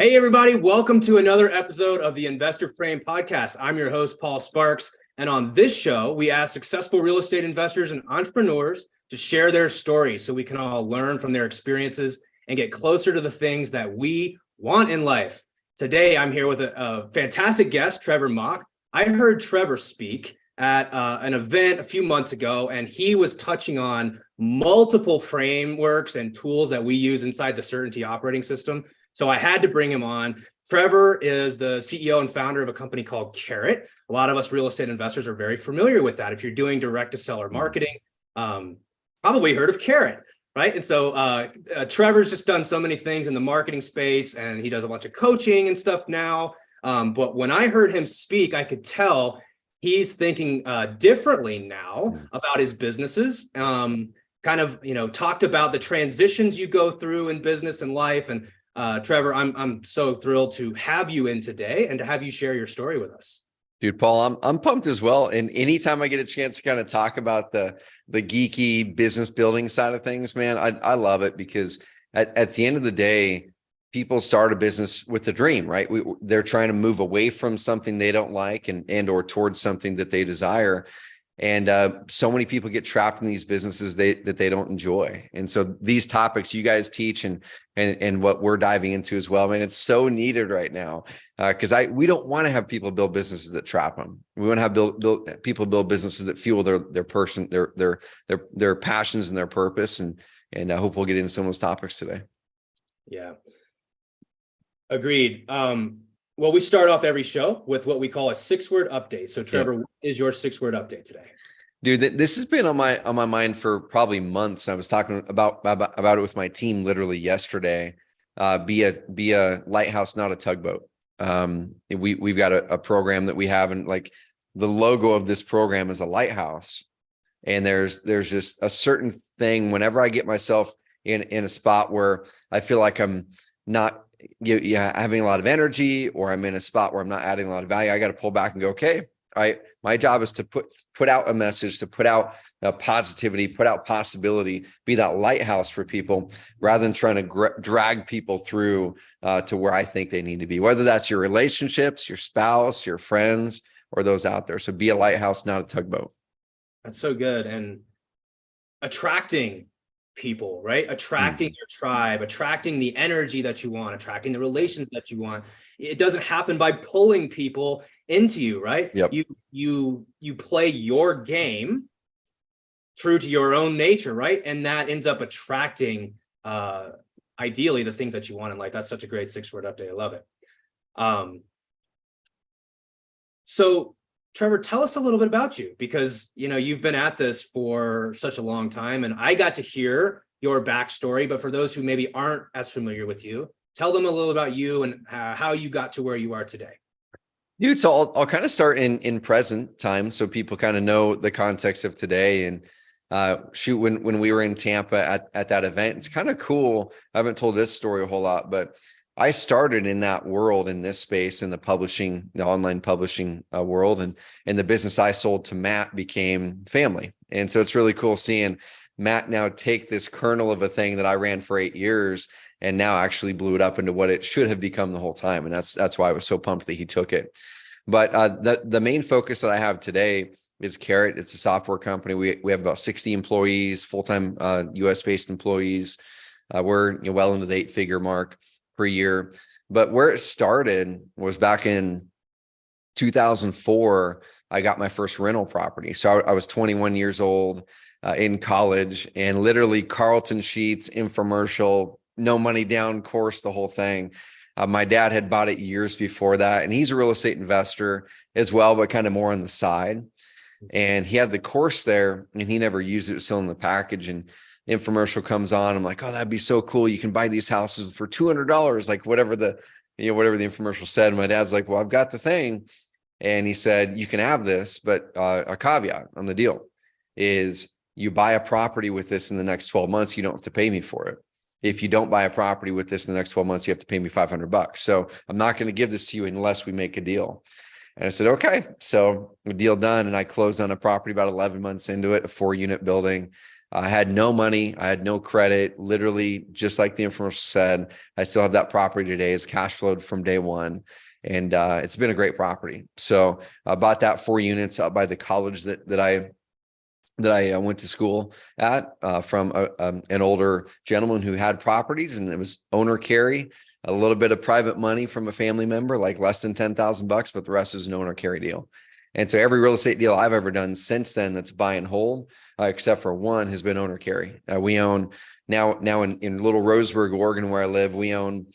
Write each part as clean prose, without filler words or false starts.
Hey, everybody. Welcome to another episode of the Investor Frame podcast. I'm your host, Paul Sparks. And on this show, we ask successful real estate investors and entrepreneurs to share their stories so we can all learn from their experiences and get closer to the things that we want in life. Today, I'm here with a fantastic guest, Trevor Mauch. I heard Trevor speak at an event a few months ago, and he was touching on multiple frameworks and tools that we use inside the Certainty operating system. So I had to bring him on. Trevor is the CEO and founder of a company called Carrot. A lot of us real estate investors are very familiar with that. If you're doing direct to seller marketing, probably heard of Carrot, right? And so Trevor's just done so many things in the marketing space, and he does a bunch of coaching and stuff now. But when I heard him speak, I could tell he's thinking differently now about his businesses. Talked about the transitions you go through in business and life. And Trevor, I'm so thrilled to have you in today and to have you share your story with us. Dude, Paul, I'm pumped as well. And anytime I get a chance to kind of talk about the geeky business building side of things, man, I love it because at the end of the day, people start a business with a dream, right? They're trying to move away from something they don't like and or towards something that they desire. And so many people get trapped in these businesses that they don't enjoy. And so these topics you guys teach and what we're diving into as well, man, it's so needed right now because we don't want to have people build businesses that trap them. We want to have people build businesses that fuel their passions and their purpose. And I hope we'll get into some of those topics today. Yeah, agreed. Well, we start off every show with what we call a 6-word update. So, Trevor, What is your 6-word update today? Dude, this has been on my mind for probably months. I was talking about it with my team literally yesterday. Be a lighthouse, not a tugboat. We've got a program that we have, and like the logo of this program is a lighthouse. And there's just a certain thing whenever I get myself in a spot where I feel like I'm not having a lot of energy, or I'm in a spot where I'm not adding a lot of value, I got to pull back and go, okay, my job is to put out a message, to put out positivity, put out possibility, be that lighthouse for people rather than trying to drag people through to where I think they need to be, whether that's your relationships, your spouse, your friends, or those out there. So be a lighthouse, not a tugboat. That's so good. And attracting people, right? Attracting your tribe, attracting the energy that you want, attracting the relations that you want. It doesn't happen by pulling people into you, right? Yep. You play your game true to your own nature, right? And that ends up attracting ideally the things that you want in life. That's such a great 6-word update. I love it. So Trevor, tell us a little bit about you, because you've been at this for such a long time, and I got to hear your backstory. But for those who maybe aren't as familiar with you, tell them a little about you and how you got to where you are today. Dude, so I'll kind of start in present time so people kind of know the context of today. And when we were in Tampa at that event, it's kind of cool. I haven't told this story a whole lot, but I started in that world, in this space, in the online publishing world, and the business I sold to Matt became family. And so it's really cool seeing Matt now take this kernel of a thing that I ran for 8 years and now actually blew it up into what it should have become the whole time. And that's why I was so pumped that he took it. But the main focus that I have today is Carrot. It's a software company. We have about 60 employees, full-time US based employees. We're well into the 8-figure mark per year. But where it started was back in 2004. I got my first rental property. So I was 21 years old in college, and literally Carlton sheets, infomercial, no money down course, the whole thing. My dad had bought it years before that, and he's a real estate investor as well, but kind of more on the side. And he had the course there, and he never used it. It was still in the package, and infomercial comes on. I'm like, oh, that'd be so cool. You can buy these houses for $200, like whatever the infomercial said. And my dad's like, well, I've got the thing. And he said, you can have this, but a caveat on the deal is you buy a property with this in the next 12 months, you don't have to pay me for it. If you don't buy a property with this in the next 12 months, you have to pay me $500. So I'm not going to give this to you unless we make a deal. And I said, okay. So the deal done. And I closed on a property about 11 months into it, a 4-unit building. I had no money. I had no credit. Literally, just like the infomercial said, I still have that property today. It's cash flowed from day one. And it's been a great property. So I bought that 4 units out by the college that I went to school at from an older gentleman who had properties, and it was owner carry, a little bit of private money from a family member, like less than $10,000, but the rest is an owner carry deal. And so every real estate deal I've ever done since then that's buy and hold, except for one, has been owner carry. We own now in Little Roseburg, Oregon, where I live, we own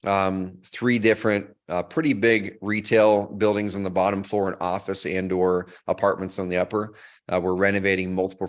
3 different pretty big retail buildings on the bottom floor, and office and or apartments on the upper. We're renovating multiple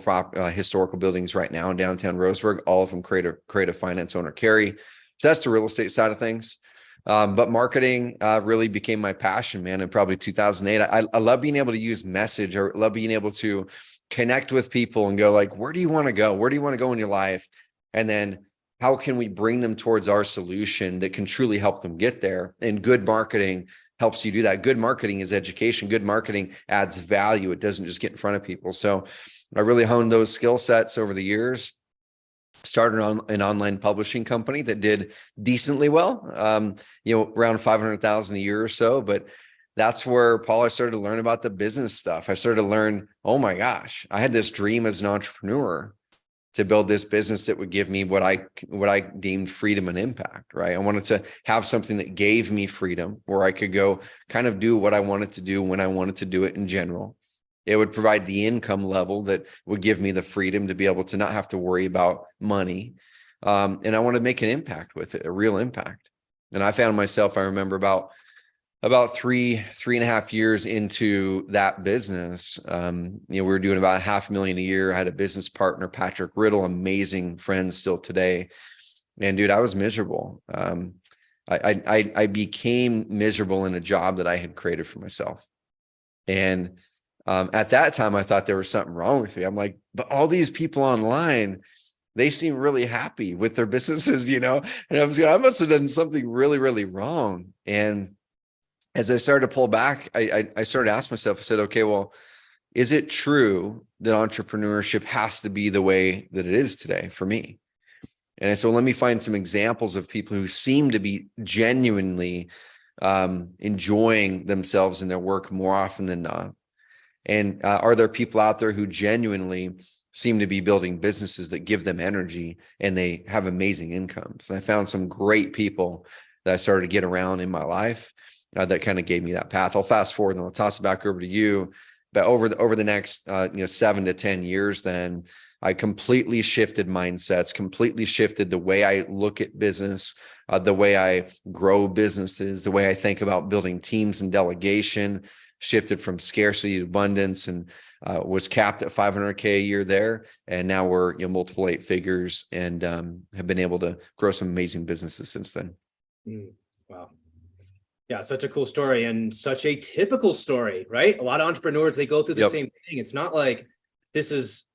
historical buildings right now in downtown Roseburg, all of them creative finance owner carry. So that's the real estate side of things. But marketing really became my passion, man, in probably 2008. I love being able to use message, or love being able to connect with people and go like, where do you want to go? Where do you want to go in your life? And then how can we bring them towards our solution that can truly help them get there? And good marketing helps you do that. Good marketing is education. Good marketing adds value. It doesn't just get in front of people. So I really honed those skill sets over the years. Started on an online publishing company that did decently well, around 500,000 a year or so. But that's where, Paul, I started to learn about the business stuff. I started to learn, oh my gosh, I had this dream as an entrepreneur to build this business that would give me what I deemed freedom and impact, right? I wanted to have something that gave me freedom, where I could go kind of do what I wanted to do when I wanted to do it in general. It would provide the income level that would give me the freedom to be able to not have to worry about money. And I want to make an impact with it, a real impact. And I found myself, I remember about 3.5 years into that business, we were doing about $500,000 a year. I had a business partner, Patrick Riddle, amazing friend still today. And dude, I was miserable. I became miserable in a job that I had created for myself. And at that time, I thought there was something wrong with me. I'm like, but all these people online, they seem really happy with their businesses, and I must have done something really, really wrong. And as I started to pull back, I started to ask myself, I said, okay, well, is it true that entrepreneurship has to be the way that it is today for me? And I said, well, let me find some examples of people who seem to be genuinely enjoying themselves in their work more often than not. And are there people out there who genuinely seem to be building businesses that give them energy and they have amazing incomes? And I found some great people that I started to get around in my life that kind of gave me that path. I'll fast forward and I'll toss it back over to you. But over the next 7 to 10 years, then I completely shifted mindsets, completely shifted the way I look at business, the way I grow businesses, the way I think about building teams and delegation, shifted from scarcity to abundance, and was capped at 500K a year there. And now we're multiple 8 figures, and have been able to grow some amazing businesses since then. Wow. Yeah, such a cool story, and such a typical story, right? A lot of entrepreneurs, they go through the same thing. It's not like this is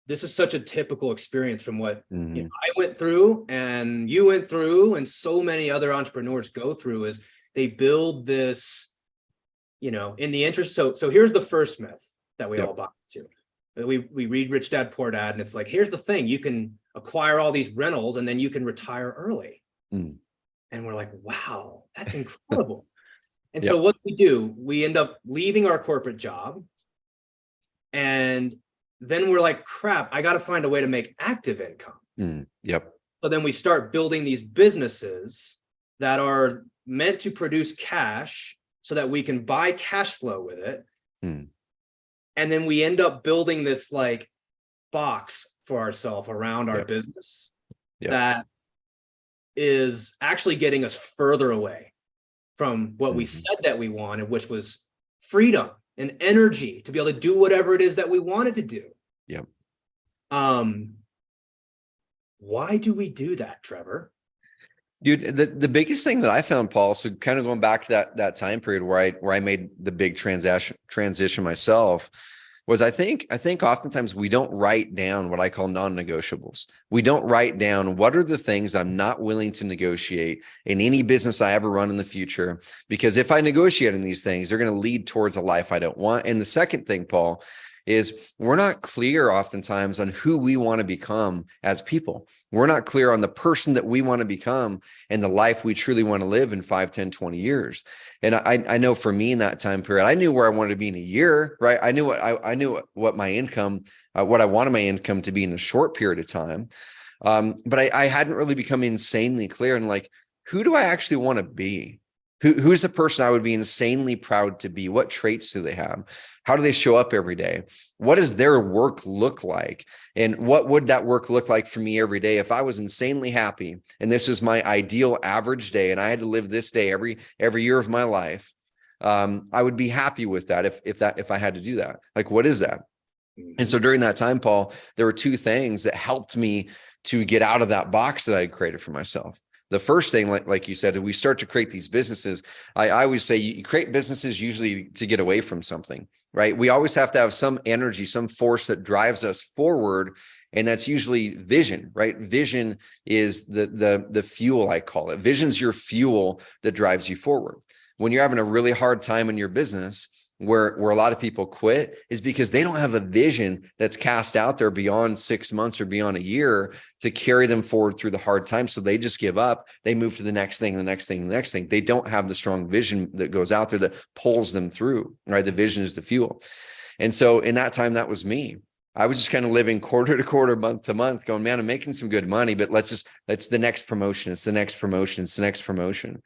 such a typical experience from what I went through and you went through, and so many other entrepreneurs go through, is they build this, in the interest. So here's the first myth that we all buy into. We read Rich Dad Poor Dad, and it's like, here's the thing, you can acquire all these rentals and then you can retire early. And we're like, wow, that's incredible. And so what do? We end up leaving our corporate job, and then we're like, crap, I got to find a way to make active income. So then we start building these businesses that are meant to produce cash so that we can buy cash flow with it. And then we end up building this like box for ourselves around our business that is actually getting us further away from what we said that we wanted, which was freedom and energy to be able to do whatever it is that we wanted to do. Why do we do that, Trevor? Dude, the biggest thing that I found, Paul, so kind of going back to that time period where I made the big transition myself, was I think oftentimes we don't write down what I call non-negotiables. We don't write down what are the things I'm not willing to negotiate in any business I ever run in the future, because if I negotiate on these things, they're going to lead towards a life I don't want. And the second thing, Paul, is we're not clear oftentimes on who we want to become as people. We're not clear on the person that we want to become and the life we truly want to live in 5, 10, 20 years. And I know for me in that time period, I knew where I wanted to be in a year, right? I knew what my income, what I wanted my income to be in the short period of time. But I hadn't really become insanely clear on like, who do I actually want to be? Who's the person I would be insanely proud to be? What traits do they have? How do they show up every day? What does their work look like? And what would that work look like for me every day if I was insanely happy and this was my ideal average day and I had to live this day every year of my life? I would be happy with that if I had to do that. Like, what is that? And so during that time, Paul, there were two things that helped me to get out of that box that I had created for myself. The first thing, like you said, that we start to create these businesses. I always say you create businesses usually to get away from something, right? We always have to have some energy, some force that drives us forward. And that's usually vision, right? Vision is the fuel, I call it. Vision's your fuel that drives you forward. When you're having a really hard time in your business, where a lot of people quit is because they don't have a vision that's cast out there beyond 6 months or beyond a year to carry them forward through the hard times. So they just give up. They move to the next thing, the next thing, the next thing. They don't have the strong vision that goes out there that pulls them through, right? The vision is the fuel. And so in that time, that was me. I was just kind of living quarter to quarter, month to month, going, man, I'm making some good money, but let's the next promotion. It's the next promotion. It's the next promotion.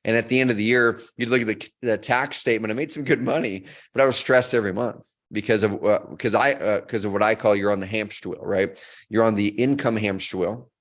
And at the end of the year, you'd look at the tax statement. I made some good money, but I was stressed every month because of what I call you're on the hamster wheel, right? You're on the income hamster wheel.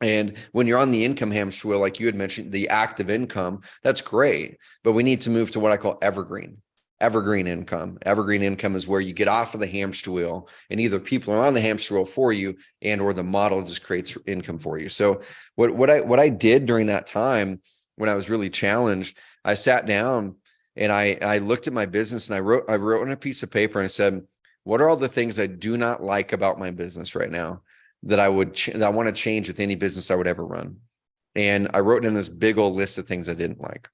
And when you're on the income hamster wheel, like you had mentioned, the active income, that's great. But we need to move to what I call evergreen income. Evergreen income is where you get off of the hamster wheel and either people are on the hamster wheel for you and or the model just creates income for you. So what I did during that time when I was really challenged, I sat down and I looked at my business and I wrote on a piece of paper and I said, what are all the things I do not like about my business right now that I want to change with any business I would ever run? And I wrote in this big old list of things I didn't like.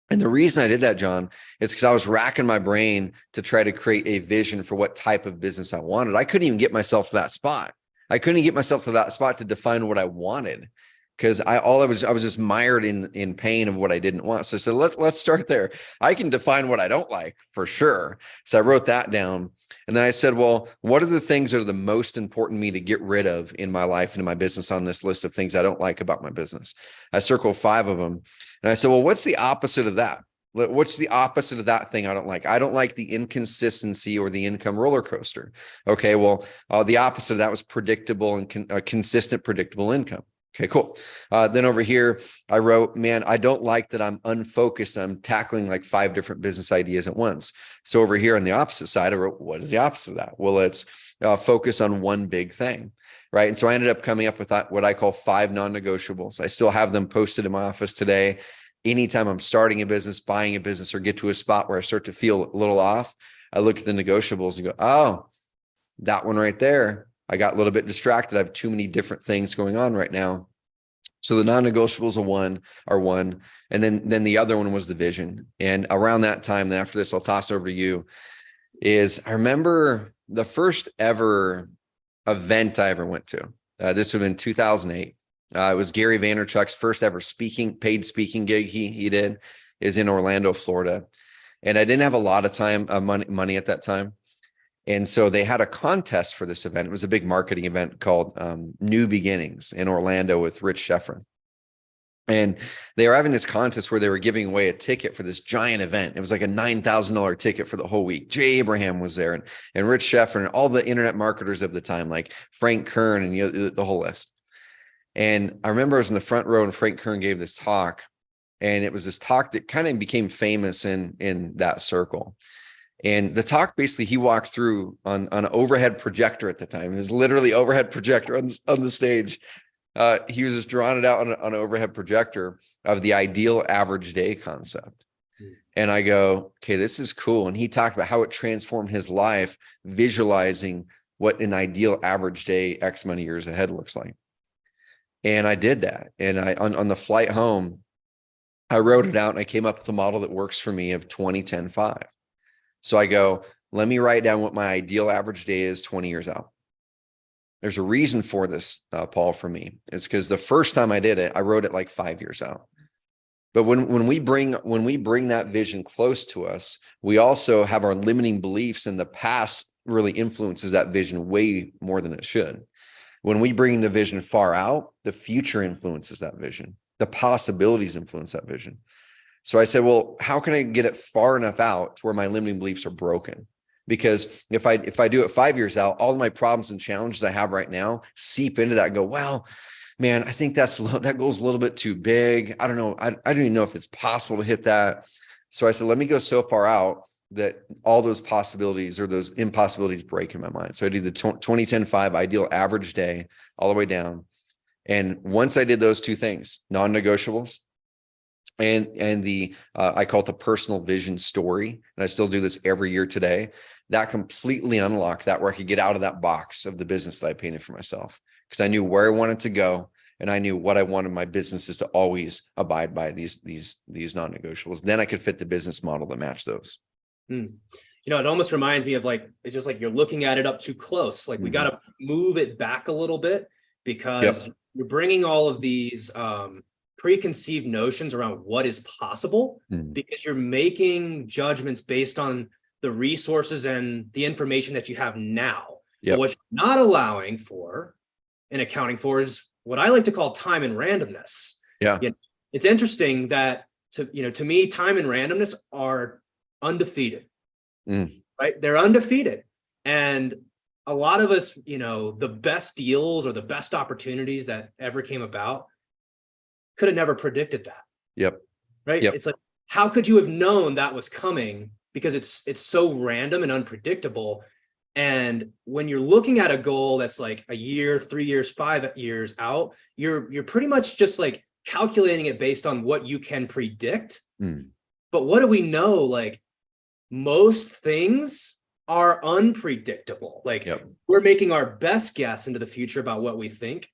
And the reason I did that, John, is because I was racking my brain to try to create a vision for what type of business I wanted. I couldn't even get myself to that spot. I couldn't get myself to that spot to define what I wanted. Because I was just mired in pain of what I didn't want. So I said, let's start there. I can define what I don't like for sure. So I wrote that down. And then I said, well, what are the things that are the most important to me to get rid of in my life and in my business on this list of things I don't like about my business? I circled 5 of them. And I said, well, what's the opposite of that? What's the opposite of that thing I don't like? I don't like the inconsistency or the income roller coaster. Okay, well, the opposite of that was predictable and consistent, predictable income. Okay, cool. Then over here, I wrote, man, I don't like that I'm unfocused. I'm tackling like 5 different business ideas at once. So over here on the opposite side, I wrote, what is the opposite of that? Well, it's focus on one big thing, right? And so I ended up coming up with what I call 5 non-negotiables. I still have them posted in my office today. Anytime I'm starting a business, buying a business, or get to a spot where I start to feel a little off, I look at the negotiables and go, oh, that one right there. I got a little bit distracted. I have too many different things going on right now. So the non-negotiables are one. And then the other one was the vision. And around that time, then after this, I'll toss over to you, is I remember the first ever event I ever went to. This would have been 2008. It was Gary Vaynerchuk's first ever paid speaking gig he did, is in Orlando, Florida. And I didn't have a lot of money at that time. And so they had a contest for this event. It was a big marketing event called New Beginnings in Orlando with Rich Schefren. And they were having this contest where they were giving away a ticket for this giant event. It was like a $9,000 ticket for the whole week. Jay Abraham was there and Rich Schefren and all the internet marketers of the time, like Frank Kern and the whole list. And I remember I was in the front row and Frank Kern gave this talk. And it was this talk that kind of became famous in that circle. And the talk, basically, he walked through on an overhead projector at the time. It was literally overhead projector on the stage. He was just drawing it out on an overhead projector of the ideal average day concept. And I go, okay, this is cool. And he talked about how it transformed his life, visualizing what an ideal average day X many years ahead looks like. And I did that. And on the flight home, I wrote it out and I came up with a model that works for me of 20-10-5. So I go, let me write down what my ideal average day is 20 years out. There's a reason for this, Paul, for me. It's because the first time I did it, I wrote it like 5 years out. But when we bring that vision close to us, we also have our limiting beliefs, and the past really influences that vision way more than it should. When we bring the vision far out, the future influences that vision. The possibilities influence that vision. So I said, well, how can I get it far enough out to where my limiting beliefs are broken? Because if I do it 5 years out, all of my problems and challenges I have right now seep into that and go, well, man, I think that goes a little bit too big. I don't know. I don't even know if it's possible to hit that. So I said, let me go so far out that all those possibilities or those impossibilities break in my mind. So I did the 20-10-5 ideal average day all the way down. And once I did those two things, non-negotiables, and the I call it the personal vision story, and I still do this every year today, that completely unlocked that, where I could get out of that box of the business that I painted for myself, because I knew where I wanted to go, and I knew what I wanted my businesses to always abide by, these non-negotiables. Then I could fit the business model that matched those. You know, it almost reminds me of like, it's just like you're looking at it up too close. Like we got to move it back a little bit, because you're bringing all of these preconceived notions around what is possible, because you're making judgments based on the resources and the information that you have now. But what you're not allowing for and accounting for is what I like to call time and randomness. You know, it's interesting that to me, time and randomness are undefeated, right? They're undefeated. And a lot of us, you know, the best deals or the best opportunities that ever came about could have never predicted that. Right. It's like, how could you have known that was coming? Because it's so random and unpredictable. And when you're looking at a goal that's like a year, 3 years, 5 years out, you're pretty much just like calculating it based on what you can predict. But what do we know? Like, most things are unpredictable. Like we're making our best guess into the future about what we think.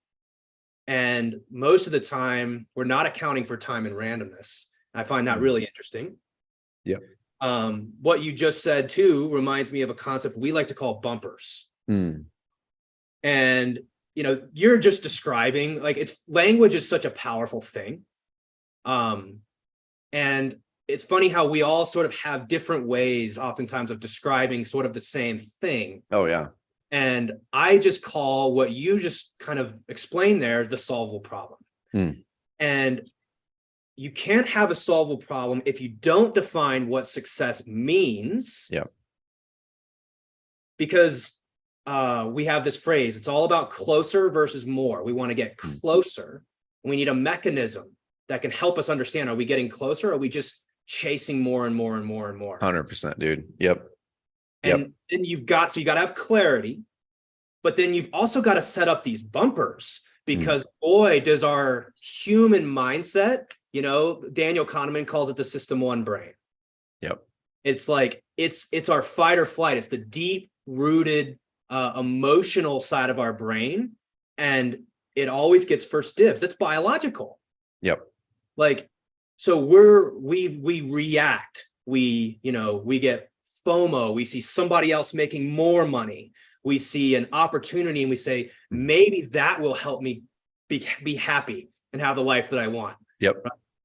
And most of the time we're not accounting for time and randomness. I find that really interesting. What you just said too reminds me of a concept we like to call bumpers. And, you know, you're just describing, like, language is such a powerful thing. And it's funny how we all sort of have different ways oftentimes of describing sort of the same thing. And I just call what you just kind of explained there as the solvable problem. And you can't have a solvable problem if you don't define what success means. Because we have this phrase, it's all about closer versus more. We want to get closer. We need a mechanism that can help us understand, are we getting closer? Or are we just chasing more and more and more and more? 100%, dude. And then you got to have clarity, but then you've also got to set up these bumpers, because boy, does our human mindset, you know, Daniel Kahneman calls it the system one brain. It's like, it's our fight or flight. It's the deep rooted emotional side of our brain. And it always gets first dibs. It's biological. Like, so we react, we get FOMO, we see somebody else making more money, we see an opportunity, and we say, maybe that will help me be happy and have the life that I want.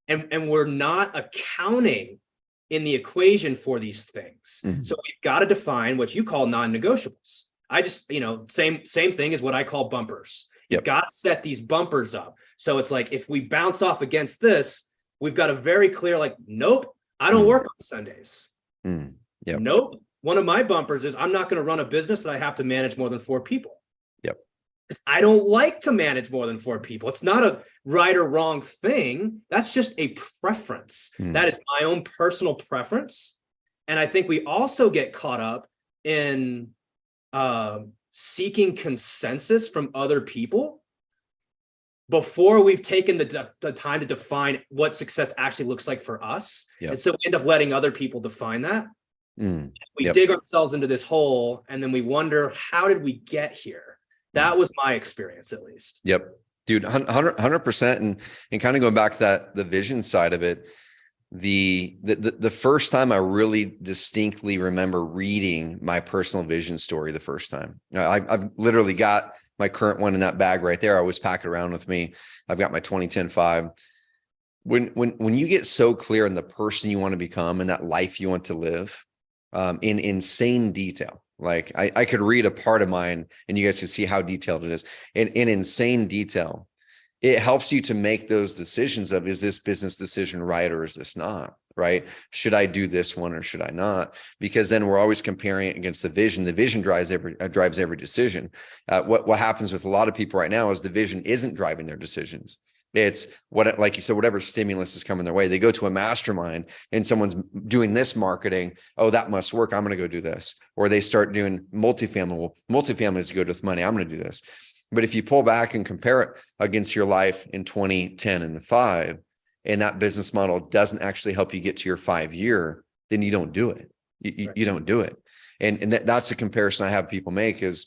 And we're not accounting in the equation for these things. So we've got to define what you call non-negotiables. I just, same thing as what I call bumpers. You've got to set these bumpers up. So it's like, if we bounce off against this, we've got a very clear, like, nope, I don't work on Sundays. Nope. One of my bumpers is, I'm not going to run a business that I have to manage more than 4 people. Because I don't like to manage more than 4 people. It's not a right or wrong thing. That's just a preference. That is my own personal preference. And I think we also get caught up in seeking consensus from other people before we've taken the time to define what success actually looks like for us. And so we end up letting other people define that. We dig ourselves into this hole, and then we wonder, how did we get here? That was my experience, at least. Dude, 100%. And kind of going back to the vision side of it, the first time I really distinctly remember reading my personal vision story the first time. I've literally got my current one in that bag right there. I always pack it around with me. I've got my 2010-5. When you get so clear on the person you want to become and that life you want to live, in insane detail, like I could read a part of mine and you guys can see how detailed it is. In insane detail, it helps you to make those decisions of, is this business decision right or is this not right? Should I do this one or should I not? Because then we're always comparing it against the vision. The vision drives every decision. What happens with a lot of people right now is the vision isn't driving their decisions. It's what, like you said, whatever stimulus is coming their way. They go to a mastermind and someone's doing this marketing. Oh, that must work. I'm going to go do this. Or they start doing multifamily. Well, multifamily is good with money. I'm going to do this. But if you pull back and compare it against your life in 2010 and 5, and that business model doesn't actually help you get to your 5-year, then you don't do it. You don't do it. And that's the comparison I have people make is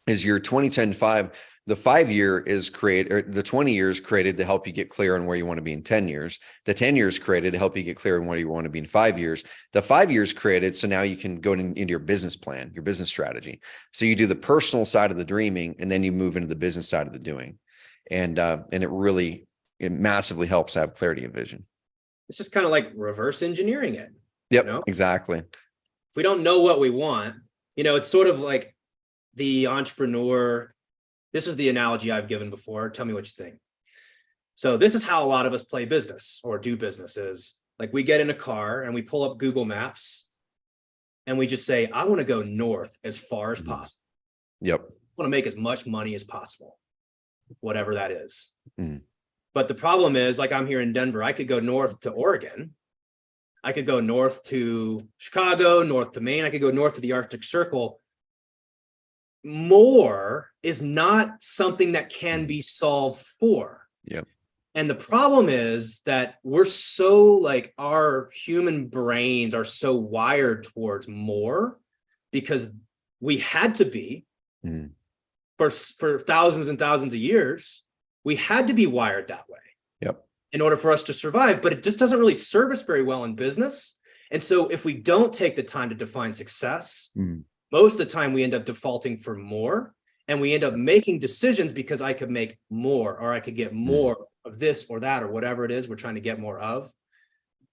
your 2010-5, the 5-year is created, or the 20 years created to help you get clear on where you want to be in 10 years. The 10 years created to help you get clear on where you want to be in 5 years. The 5 years created so now you can go into your business plan, your business strategy. So you do the personal side of the dreaming, and then you move into the business side of the doing. And it massively helps have clarity of vision. It's just kind of like reverse engineering it. Yep, you know? exactly. If we don't know what we want, it's sort of like the entrepreneur. This is the analogy I've given before. Tell me what you think. So this is how a lot of us play business or do business is like we get in a car and we pull up Google Maps and we just say, I want to go north as far as possible. Yep. I want to make as much money as possible, whatever that is. Mm. But the problem is, like I'm here in Denver, I could go north to Oregon. I could go north to Chicago, north to Maine. I could go north to the Arctic Circle. More is not something that can be solved for. Yep. And the problem is that we're so like our human brains are so wired towards more because we had to be for thousands and thousands of years. We had to be wired that way. Yep. In order for us to survive, but it just doesn't really serve us very well in business. And so if we don't take the time to define success, most of the time we end up defaulting for more, and we end up making decisions because I could make more, or I could get more of this or that, or whatever it is we're trying to get more of.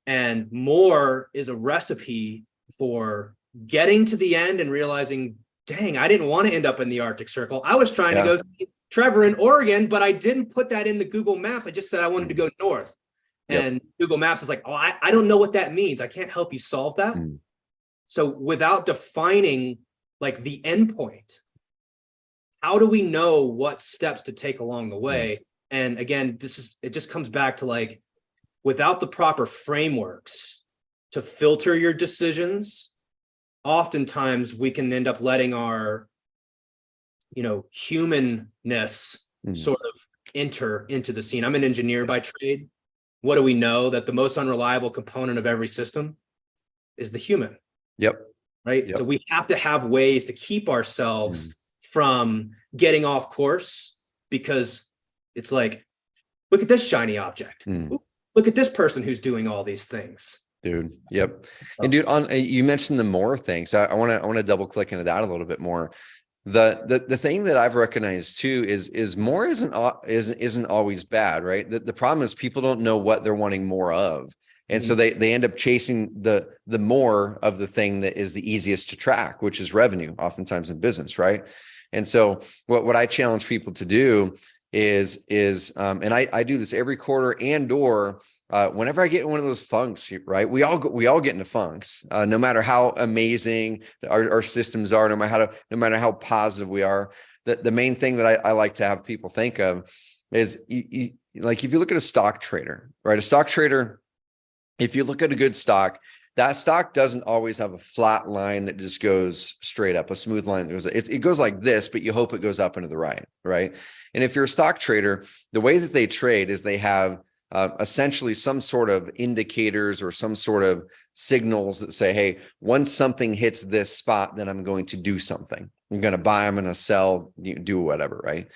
And more is a recipe for getting to the end and realizing, dang, I didn't want to end up in the Arctic Circle. I was trying to go see Trevor in Oregon, but I didn't put that in the Google Maps. I just said I wanted to go north. And Google Maps is like, oh, I don't know what that means. I can't help you solve that. So without defining like the endpoint, how do we know what steps to take along the way? And again, it just comes back to like, without the proper frameworks to filter your decisions, oftentimes we can end up letting our humanness sort of enter into the scene. I'm an engineer by trade. What do we know? That the most unreliable component of every system is the human. Yep. Right. Yep. So we have to have ways to keep ourselves from getting off course, because it's like, look at this shiny object. Ooh, look at this person who's doing all these things. Dude. Yep. And dude, you mentioned the more things. I want to double click into that a little bit more. The thing that I've recognized too is more isn't always bad, right? The problem is people don't know what they're wanting more of. And so they end up chasing the more of the thing that is the easiest to track, which is revenue, oftentimes in business, right? And so what I challenge people to do is and I do this every quarter or whenever I get in one of those funks, right? We all get into funks, no matter how amazing our systems are, no matter how positive we are. The main thing that I like to have people think of is like, if you look at a stock trader, right? A stock trader, if you look at a good stock, that stock doesn't always have a flat line that just goes straight up, a smooth line that goes, it goes like this, but you hope it goes up and to the right, right? And if you're a stock trader, the way that they trade is they have essentially some sort of indicators or some sort of signals that say, hey, once something hits this spot, then I'm going to do something. I'm going to buy, I'm going to sell, do whatever, right?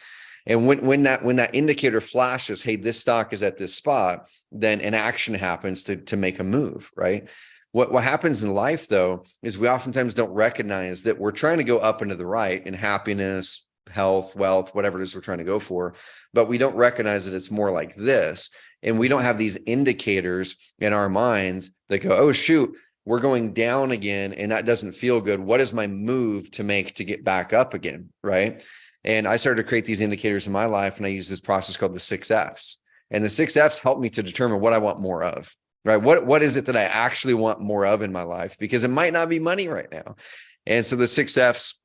And when that indicator flashes, hey, this stock is at this spot, then an action happens to make a move, right? What happens in life, though, is we oftentimes don't recognize that we're trying to go up and to the right in happiness, health, wealth, whatever it is we're trying to go for, but we don't recognize that it's more like this. And we don't have these indicators in our minds that go, oh, shoot, we're going down again, and that doesn't feel good. What is my move to make to get back up again, right? And I started to create these indicators in my life, and I use this process called the 6Fs. And the 6Fs help me to determine what I want more of, right? What is it that I actually want more of in my life? Because it might not be money right now. And so the 6Fs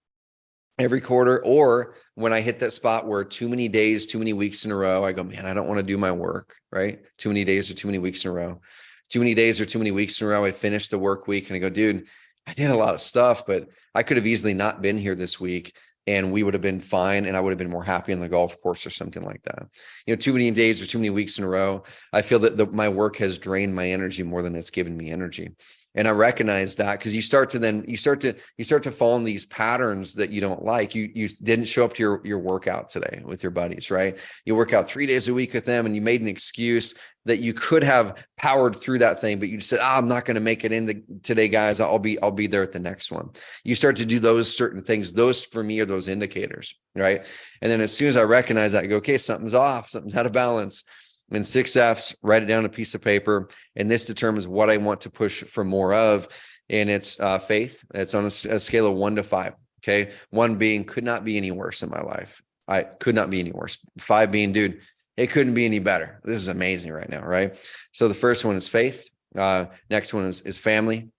every quarter, or when I hit that spot where too many days, too many weeks in a row, I go, man, I don't want to do my work, right? Too many days or too many weeks in a row. Too many days or too many weeks in a row, I finished the work week and I go, dude, I did a lot of stuff, but I could have easily not been here this week and we would have been fine. And I would have been more happy on the golf course or something like that. Too many days or too many weeks in a row, I feel that my work has drained my energy more than it's given me energy. And I recognize that because you start to fall in these patterns that you don't like. You didn't show up to your workout today with your buddies, right? You work out 3 days a week with them and you made an excuse that you could have powered through that thing, but you just said, I'm not going to make it in today, guys. I'll be there at the next one. You start to do those certain things. Those for me are those indicators, right? And then as soon as I recognize that, I go, okay, something's off, something's out of balance. And 6Fs, write it down on a piece of paper. And this determines what I want to push for more of. And it's faith. It's on a scale of 1 to 5. Okay. 1 being could not be any worse in my life. I could not be any worse. 5 being, dude, it couldn't be any better. This is amazing right now. Right. So the first one is faith. Next one is family,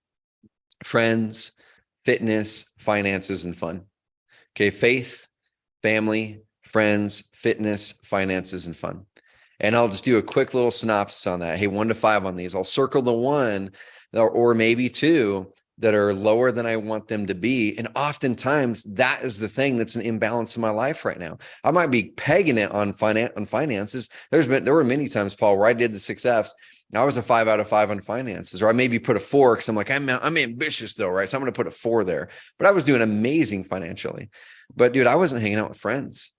friends, fitness, finances, and fun. Okay. Faith, family, friends, fitness, finances, and fun. And I'll just do a quick little synopsis on that. Hey, 1 to 5 on these. I'll circle the 1 or maybe 2 that are lower than I want them to be. And oftentimes that is the thing that's an imbalance in my life right now. I might be pegging it on finances. There were many times, Paul, where I did the 6Fs. I was a 5 out of 5 on finances, or I maybe put a 4 because I'm like, I'm ambitious though, right? So I'm going to put a 4 there. But I was doing amazing financially. But dude, I wasn't hanging out with friends.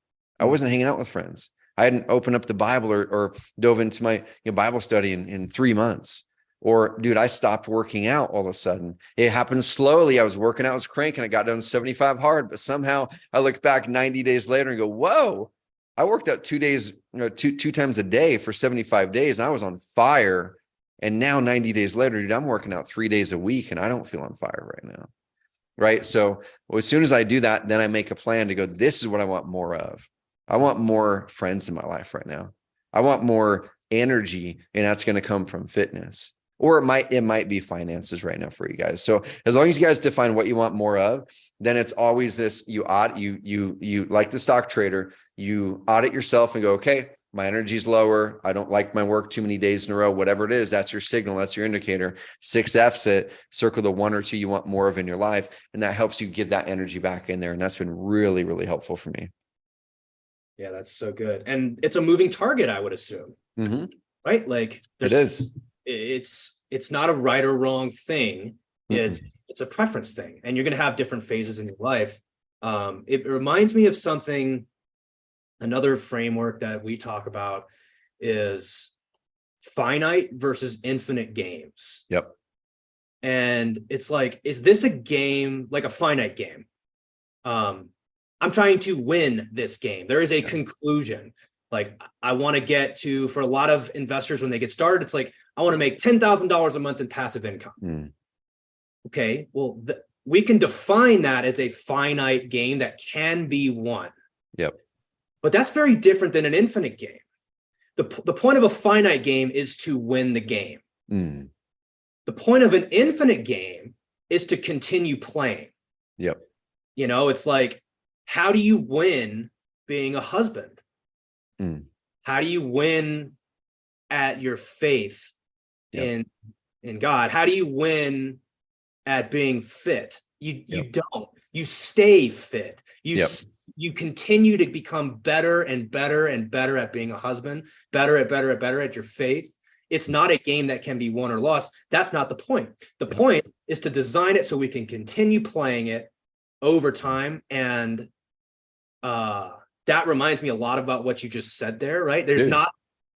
I hadn't opened up the Bible or dove into my Bible study in 3 months. Or, dude, I stopped working out all of a sudden. It happened slowly. I was working out, I was cranking. I got done 75 hard, but somehow I look back 90 days later and go, whoa, I worked out 2 days, two times a day for 75 days. And I was on fire. And now 90 days later, dude, I'm working out 3 days a week and I don't feel on fire right now. Right. So as soon as I do that, then I make a plan to go, this is what I want more of. I want more friends in my life right now. I want more energy, and that's going to come from fitness, or it might be finances right now for you guys. So as long as you guys define what you want more of, then it's always this: you like the stock trader, you audit yourself and go, okay, my energy's lower. I don't like my work too many days in a row. Whatever it is, that's your signal. That's your indicator. 6Fs it. Circle the 1 or 2 you want more of in your life, and that helps you get that energy back in there. And that's been really, really helpful for me. Yeah, that's so good. And it's a moving target, I would assume. Mm-hmm. Right? Like it is. It's not a right or wrong thing. Mm-mm. It's a preference thing. And you're going to have different phases in your life. It reminds me of something, another framework that we talk about is finite versus infinite games. Yep. And it's like, is this a game, like a finite game? I'm trying to win this game. There is a conclusion. Like I want to get to, for a lot of investors when they get started, it's like, I want to make $10,000 a month in passive income. Okay. Well, we can define that as a finite game that can be won. Yep. But that's very different than an infinite game. The point of a finite game is to win the game. The point of an infinite game is to continue playing. Yep. It's like, how do you win being a husband? How do you win at your faith in God? How do you win at being fit? You don't. You stay fit. You continue to become better and better and better at being a husband, better at your faith. It's not a game that can be won or lost. That's not the point. The point is to design it so we can continue playing it over time and that reminds me a lot about what you just said there, right? Dude.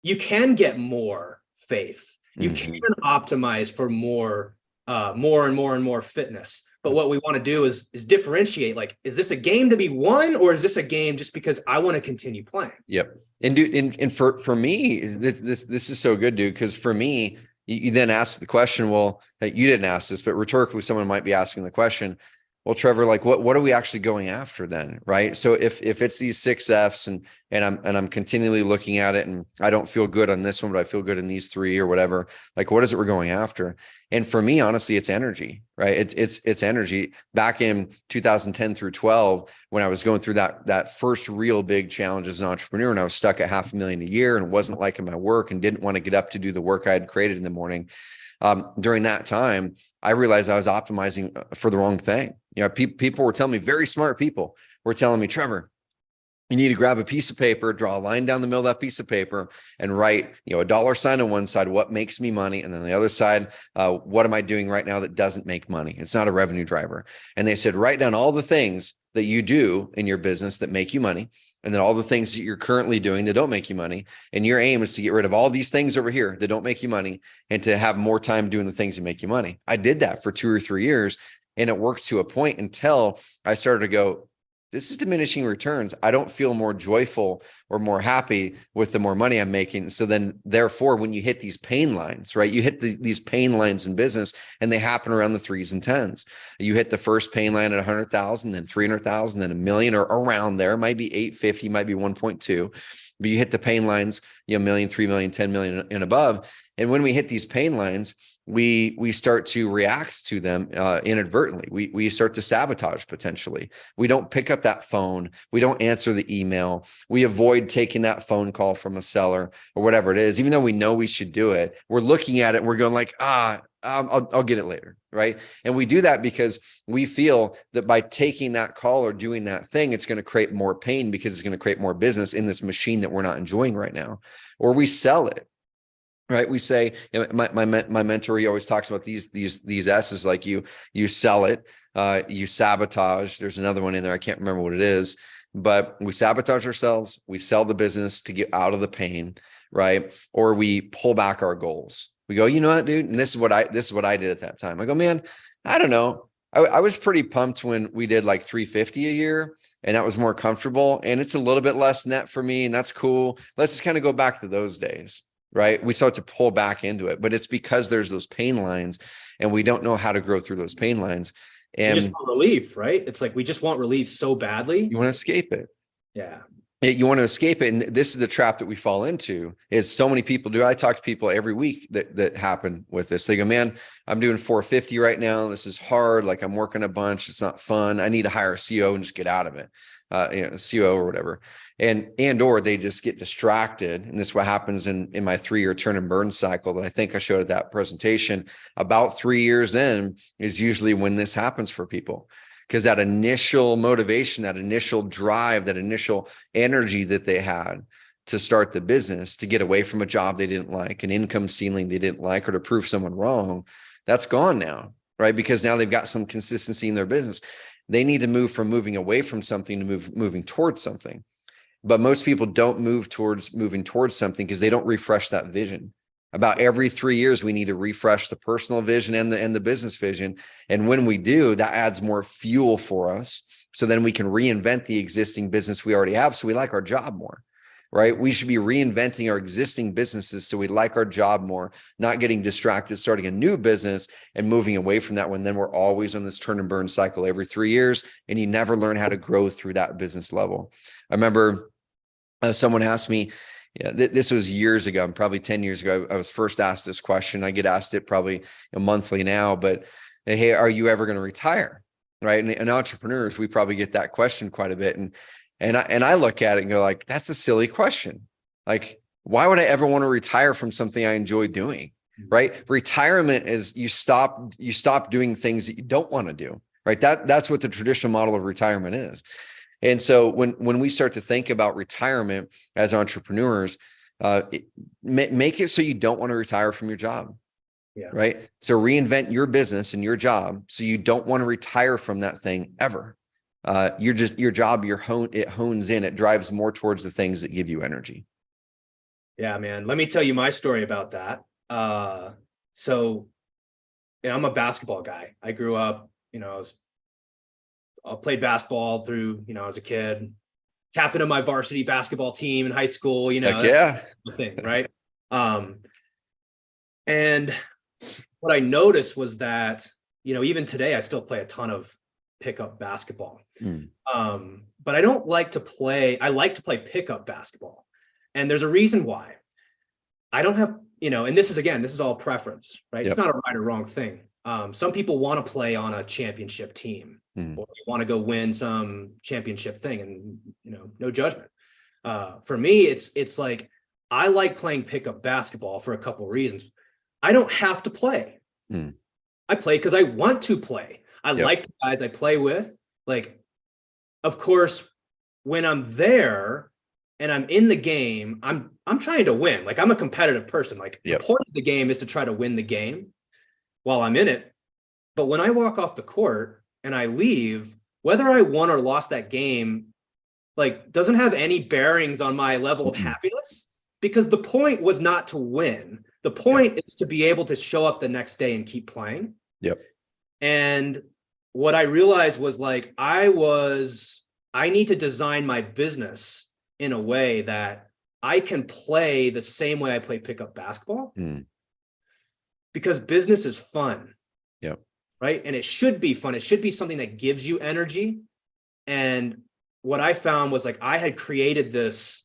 You can get more faith. You Mhm. can optimize for more and more fitness. But what we want to do is differentiate, like, is this a game to be won, or is this a game just because I want to continue playing? Yep. And dude, and for me, this is so good, dude. Because for me, you then ask the question, well, you didn't ask this, but rhetorically, someone might be asking the question, well, Trevor, like what are we actually going after then? Right. So if it's these 6 F's and I'm continually looking at it and I don't feel good on this one, but I feel good in these 3 or whatever, like what is it we're going after? And for me, honestly, it's energy, right? It's energy. Back in 2010 through 12, when I was going through that first real big challenge as an entrepreneur, and I was stuck at $500,000 a year and wasn't liking my work and didn't want to get up to do the work I had created in the morning. During that time, I realized I was optimizing for the wrong thing. You know, people were telling me, very smart people were telling me, Trevor, you need to grab a piece of paper, draw a line down the middle of that piece of paper and write, a dollar sign on one side, what makes me money. And then the other side, what am I doing right now that doesn't make money? It's not a revenue driver. And they said, write down all the things that you do in your business that make you money. And then all the things that you're currently doing that don't make you money. And your aim is to get rid of all these things over here that don't make you money and to have more time doing the things that make you money. I did that for 2 or 3 years and it worked to a point until I started to go, this is diminishing returns. I don't feel more joyful or more happy with the more money I'm making. So then therefore, when you hit these pain lines, right, you hit these pain lines in business and they happen around the 3s and 10s. You hit the first pain line at 100,000, then 300,000, then $1 million or around there. It might be 850, might be 1.2, but you hit the pain lines, $1 million, 3 million, 10 million and above. And when we hit these pain lines, we start to react to them inadvertently. We start to sabotage potentially. We don't pick up that phone. We don't answer the email. We avoid taking that phone call from a seller or whatever it is, even though we know we should do it. We're looking at it. And we're going like, I'll get it later. Right. And we do that because we feel that by taking that call or doing that thing, it's going to create more pain because it's going to create more business in this machine that we're not enjoying right now, or we sell it. Right. We say, my mentor, he always talks about these S's, like you sell it, you sabotage. There's another one in there. I can't remember what it is, but we sabotage ourselves. We sell the business to get out of the pain. Right. Or we pull back our goals. We go, you know what, dude? And this is what I did at that time. I go, man, I don't know. I was pretty pumped when we did like 350 a year and that was more comfortable and it's a little bit less net for me. And that's cool. Let's just kind of go back to those days. Right. We start to pull back into it, but it's because there's those pain lines and we don't know how to grow through those pain lines. And we just want relief, right? It's like, we just want relief so badly. You want to escape it. Yeah. You want to escape it. And this is the trap that we fall into, is so many people do. I talk to people every week that happen with this. They go, man, I'm doing 450 right now. This is hard. Like I'm working a bunch. It's not fun. I need to hire a CO and just get out of it. CO or whatever. Or they just get distracted. And this is what happens in my 3-year turn and burn cycle that I think I showed at that presentation. About 3 years in is usually when this happens for people. Because that initial motivation, that initial drive, that initial energy that they had to start the business, to get away from a job they didn't like, an income ceiling they didn't like, or to prove someone wrong, that's gone now, right? Because now they've got some consistency in their business. They need to move from moving away from something to moving towards something. But most people don't move towards moving towards something because they don't refresh that vision. About every 3 years, we need to refresh the personal vision and the business vision. And when we do, that adds more fuel for us. So then we can reinvent the existing business we already have. So we like our job more, right? We should be reinventing our existing businesses so we like our job more, not getting distracted, starting a new business and moving away from that one. Then we're always on this turn and burn cycle every 3 years, and you never learn how to grow through that business level. I remember someone asked me, this was years ago, probably 10 years ago. I was first asked this question. I get asked it probably monthly now, but hey, are you ever going to retire? Right. And entrepreneurs, we probably get that question quite a bit. And I look at it and go like, that's a silly question. Like, why would I ever want to retire from something I enjoy doing? Right. Retirement is you stop doing things that you don't want to do. Right. That's what the traditional model of retirement is. And so when we start to think about retirement as entrepreneurs, make it so you don't want to retire from your job. Yeah. Right. So reinvent your business and your job so you don't want to retire from that thing ever. your job, it hones in, it drives more towards the things that give you energy. Yeah, man. Let me tell you my story about that. So I'm a basketball guy. I grew up, I played basketball through, as a kid, captain of my varsity basketball team in high school, Heck yeah. the thing, right? And what I noticed was that, even today I still play a ton of pickup basketball. But I don't like to play, I like to play pickup basketball. And there's a reason why. I don't have, and this is all preference, right? Yep. It's not a right or wrong thing. Some people want to play on a championship team or they want to go win some championship thing, and, no judgment. For me, it's like, I like playing pickup basketball for a couple of reasons. I don't have to play. I play because I want to play. I like the guys I play with. Like, of course, when I'm there and I'm in the game, I'm trying to win. Like, I'm a competitive person. Like, the point of the game is to try to win the game while I'm in it. But when I walk off the court and I leave, whether I won or lost that game, like, doesn't have any bearings on my level of happiness, because the point was not to win. The point is to be able to show up the next day and keep playing. And what I realized was, like, I need to design my business in a way that I can play the same way I play pickup basketball, because business is fun. Right. And it should be fun. It should be something that gives you energy. And what I found was, like, I had created this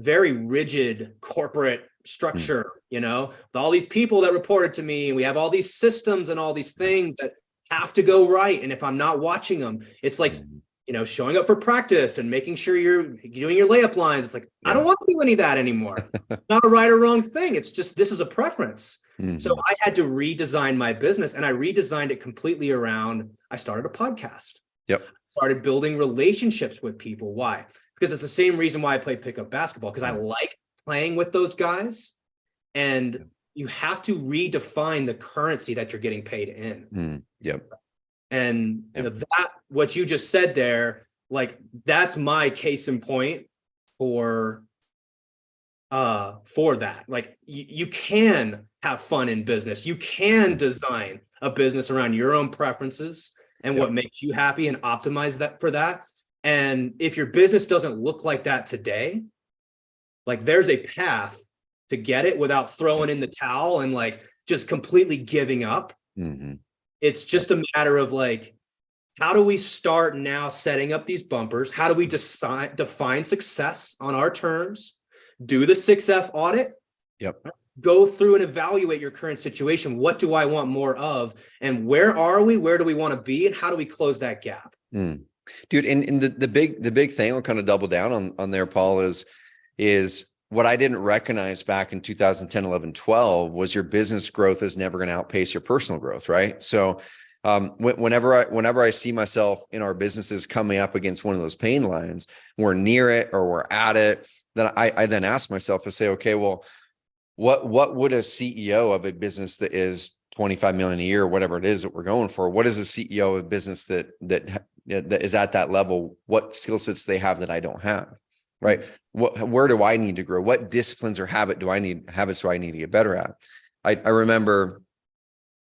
very rigid corporate structure, with all these people that reported to me. We have all these systems and all these things that have to go right. And if I'm not watching them, it's like, showing up for practice and making sure you're doing your layup lines. It's like, I don't want to do any of that anymore. Not a right or wrong thing. It's just, this is a preference. So I had to redesign my business, and I redesigned it completely around, I started a podcast. Started building relationships with people. Why? Because it's the same reason why I play pickup basketball, because I like playing with those guys. And you have to redefine the currency that you're getting paid in. And that, what you just said there, like, that's my case in point for that. Like, you can have fun in business. You can design a business around your own preferences and what makes you happy, and optimize that for that. And if your business doesn't look like that today, like, there's a path to get it without throwing in the towel and, like, just completely giving up. It's just a matter of, like, how do we start now setting up these bumpers? How do we define success on our terms? Do the 6F audit. Go through and evaluate your current situation. What do I want more of? And where are we? Where do we want to be? And how do we close that gap? Dude, and the big thing, I'll kind of double down on there, Paul, is what I didn't recognize back in 2010, 11, 12 was your business growth is never going to outpace your personal growth, right? So whenever I see myself in our businesses coming up against one of those pain lines, we're near it or we're at it, then I then ask myself to say, okay, well, what would a CEO of a business that is 25 million a year, or whatever it is that we're going for, what is a CEO of a business that is at that level? What skill sets they have that I don't have, right? Where do I need to grow? What disciplines or habits do I need to get better at? I remember,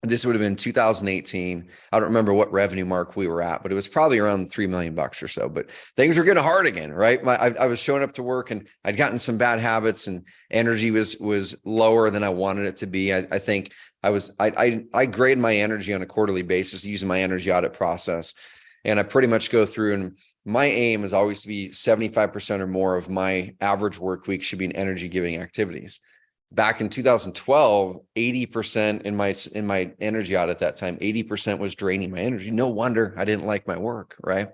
this would have been 2018. I don't remember what revenue mark we were at, but it was probably around $3 million or so. But things were getting hard again, right? I was showing up to work, and I'd gotten some bad habits, and energy was lower than I wanted it to be. I think I grade my energy on a quarterly basis using my energy audit process, and I pretty much go through, and my aim is always to be 75% or more of my average work week should be in energy giving activities. Back in 2012, 80% in my energy audit at that time, 80% was draining my energy. No wonder I didn't like my work, right?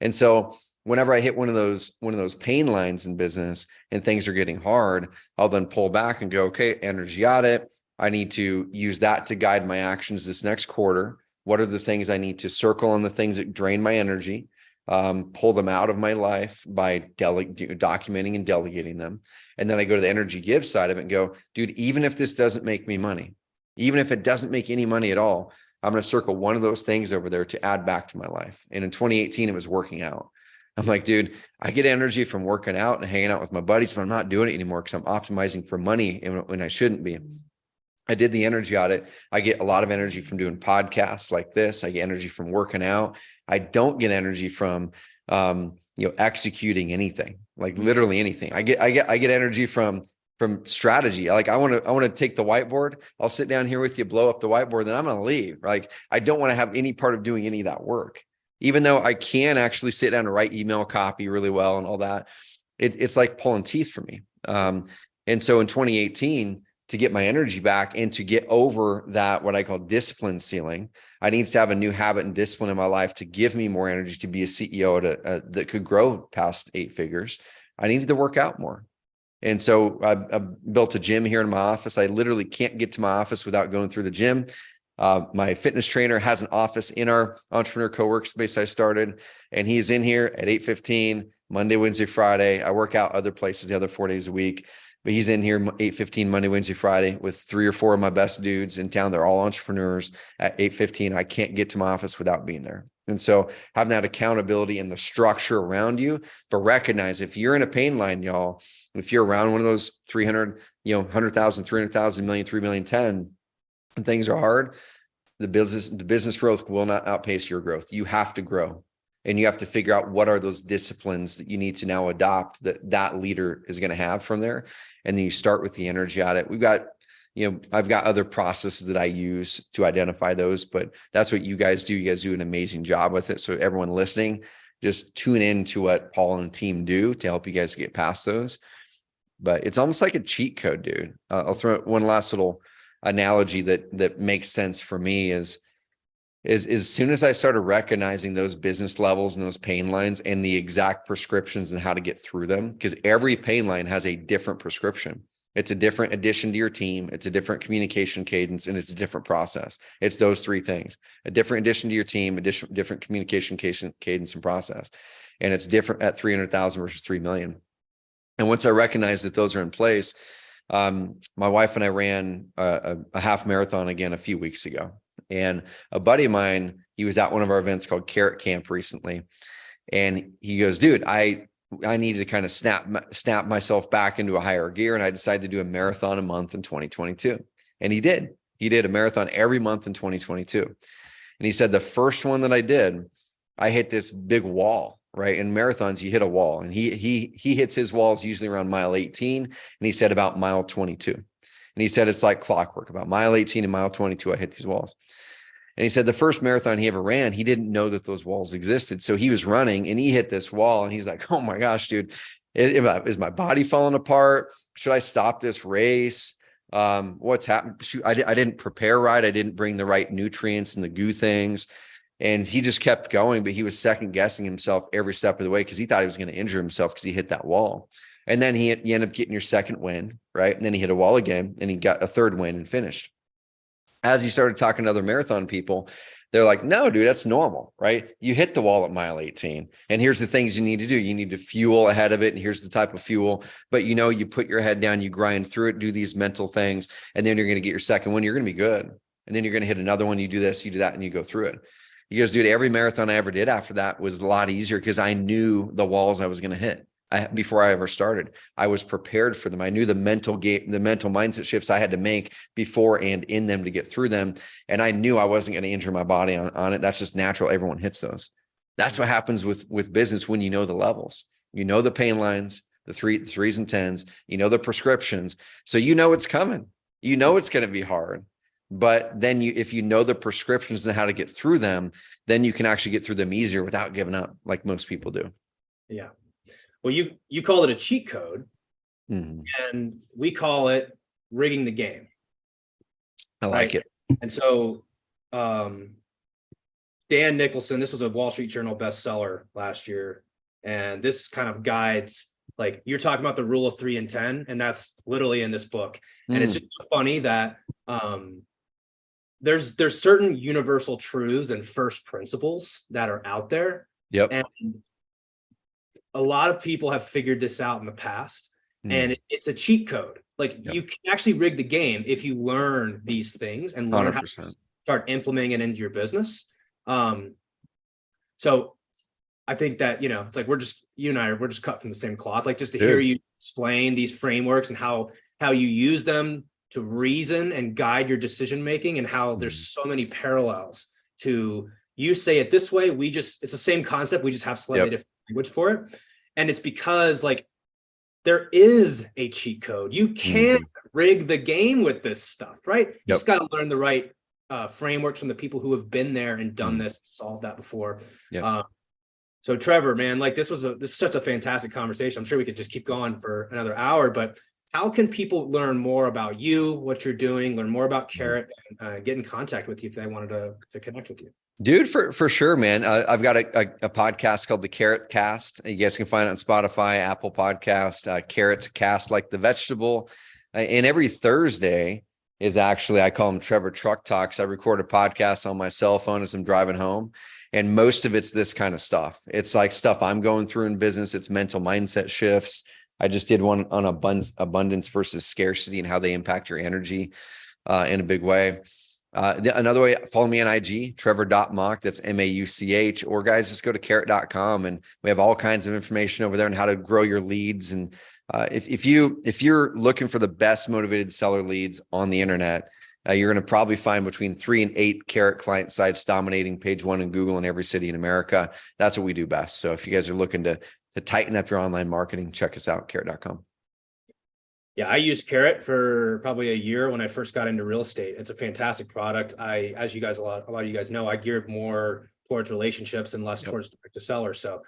And so whenever I hit one of those pain lines in business and things are getting hard, I'll then pull back and go, okay, energy audit. I need to use that to guide my actions this next quarter. What are the things I need to circle on, the things that drain my energy, pull them out of my life by documenting and delegating them. And then I go to the energy give side of it and go, dude, even if this doesn't make me money, even if it doesn't make any money at all, I'm going to circle one of those things over there to add back to my life. And in 2018, it was working out. I'm like, dude, I get energy from working out and hanging out with my buddies, but I'm not doing it anymore because I'm optimizing for money when I shouldn't be. I did the energy audit. I get a lot of energy from doing podcasts like this. I get energy from working out. I don't get energy from, executing anything, like literally anything. I get energy from strategy. Like I want to take the whiteboard. I'll sit down here with you, blow up the whiteboard, then I'm going to leave. Like I don't want to have any part of doing any of that work, even though I can actually sit down and write email copy really well and all that. It's like pulling teeth for me. And so in 2018, to get my energy back and to get over that, what I call discipline ceiling, I need to have a new habit and discipline in my life to give me more energy to be a CEO that could grow past 8 figures. I needed to work out more. And so I built a gym here in my office. I literally can't get to my office without going through the gym. My fitness trainer has an office in our entrepreneur co-work space I started, and he's in here at 8:15, Monday, Wednesday, Friday. I work out other places the other 4 days a week. But he's in here 8:15 Monday, Wednesday, Friday with 3 or 4 of my best dudes in town. They're all entrepreneurs at 8:15. I can't get to my office without being there. And so having that accountability and the structure around you, but recognize if you're in a pain line, y'all, if you're around one of those 300, 100,000, 300,000, million, 3 million, 10, and things are hard, the business growth will not outpace your growth. You have to grow. And you have to figure out what are those disciplines that you need to now adopt that leader is going to have from there. And then you start with the energy audit. We've got, I've got other processes that I use to identify those, but that's what you guys do. You guys do an amazing job with it. So everyone listening, just tune in to what Paul and the team do to help you guys get past those. But it's almost like a cheat code, dude. I'll throw one last little analogy that makes sense for me is as soon as I started recognizing those business levels and those pain lines and the exact prescriptions and how to get through them, because every pain line has a different prescription. It's a different addition to your team. It's a different communication cadence, and it's a different process. It's those 3 things: a different addition to your team, different communication cadence and process. And it's different at 300,000 versus 3 million. And once I recognized that those are in place, my wife and I ran a half marathon again a few weeks ago. And a buddy of mine, he was at one of our events called Carrot Camp recently. And he goes, dude, I needed to kind of snap myself back into a higher gear. And I decided to do a marathon a month in 2022. And he did a marathon every month in 2022. And he said, the first one that I did, I hit this big wall, right? In marathons, you hit a wall, and he hits his walls usually around mile 18. And he said about mile 22. And he said, it's like clockwork. About mile 18 and mile 22, I hit these walls. And he said the first marathon he ever ran, he didn't know that those walls existed. So he was running and he hit this wall and he's like, oh my gosh, dude, is my body falling apart? Should I stop this race? What's happened? Shoot, I didn't prepare right. I didn't bring the right nutrients and the goo things. And he just kept going, but he was second guessing himself every step of the way because he thought he was going to injure himself because he hit that wall. And then you end up getting your second win, right? And then he hit a wall again and he got a third win and finished. As he started talking to other marathon people, they're like, no, dude, that's normal, right? You hit the wall at mile 18. And here's the things you need to do. You need to fuel ahead of it. And here's the type of fuel. But you put your head down, you grind through it, do these mental things. And then you're going to get your second one. You're going to be good. And then you're going to hit another one. You do this, you do that, and you go through it. He goes, dude, every marathon I ever did after that was a lot easier because I knew the walls I was going to hit. Before I ever started, I was prepared for them. I knew the mental mindset shifts I had to make before and in them to get through them. And I knew I wasn't going to injure my body on it. That's just natural. Everyone hits those. That's what happens with business when you know the levels, the pain lines, the threes and tens, the prescriptions. So it's coming. It's going to be hard. But then if you know the prescriptions and how to get through them, then you can actually get through them easier without giving up like most people do. Yeah. Well, you call it a cheat code, and we call it rigging the game. I like it. And so Dan Nicholson, this was a Wall Street Journal bestseller last year, and this kind of guides, like you're talking about the rule of 3 and 10, and that's literally in this book. And it's just funny that there's certain universal truths and first principles that are out there. Yep. And a lot of people have figured this out in the past, and it's a cheat code. Like you can actually rig the game if you learn these things and learn 100%. start implementing it into your business. So I think that, it's like, you and I, we're just cut from the same cloth, like just to hear you explain these frameworks and how you use them to reason and guide your decision-making, and how there's so many parallels to, you say it this way, it's the same concept, we just have slightly different language for it. And it's because like, there is a cheat code. You can't rig the game with this stuff, right? You just got to learn the right frameworks from the people who have been there and done this, solved that before. So Trevor, man, like this is such a fantastic conversation. I'm sure we could just keep going for another hour, but how can people learn more about you, what you're doing, learn more about Carrot, and get in contact with you if they wanted to connect with you? Dude, for sure, man. I've got a podcast called the Carrot Cast. You guys can find it on Spotify, Apple Podcast, Carrot Cast, like the vegetable. And every Thursday is actually, I call them Trevor Truck Talks. I record a podcast on my cell phone as I'm driving home. And most of it's this kind of stuff. It's like stuff I'm going through in business. It's mental mindset shifts. I just did one on abundance versus scarcity and how they impact your energy in a big way. Another way, follow me on IG, Trevor.Mauch, that's Mauch, or guys, just go to carrot.com and we have all kinds of information over there on how to grow your leads. And if you're looking for the best motivated seller leads on the internet, you're going to probably find between 3 and 8 Carrot client sites dominating page 1 in Google in every city in America. That's what we do best. So if you guys are looking to tighten up your online marketing, check us out, carrot.com. Yeah, I used Carrot for probably a year when I first got into real estate. It's a fantastic product. As you guys, a lot of you guys know, I geared more towards relationships and less towards direct to seller. So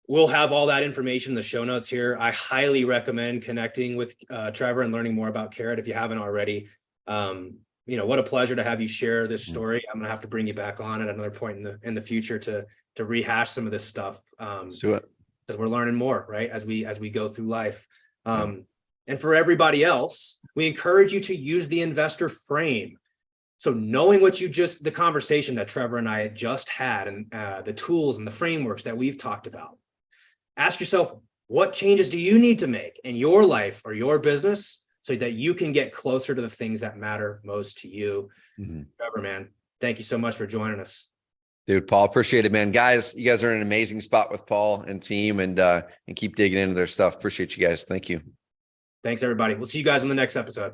we'll have all that information in the show notes here. I highly recommend connecting with Trevor and learning more about Carrot if you haven't already. What a pleasure to have you share this story. I'm gonna have to bring you back on at another point in the future to rehash some of this stuff. Because we're learning more, right? As we go through life. And for everybody else, we encourage you to use the investor frame. So knowing the conversation that Trevor and I had just had, and the tools and the frameworks that we've talked about, ask yourself, what changes do you need to make in your life or your business so that you can get closer to the things that matter most to you? Trevor, man, thank you so much for joining us. Dude, Paul, appreciate it, man. Guys, you guys are in an amazing spot with Paul and team, and keep digging into their stuff. Appreciate you guys. Thank you. Thanks, everybody. We'll see you guys in the next episode.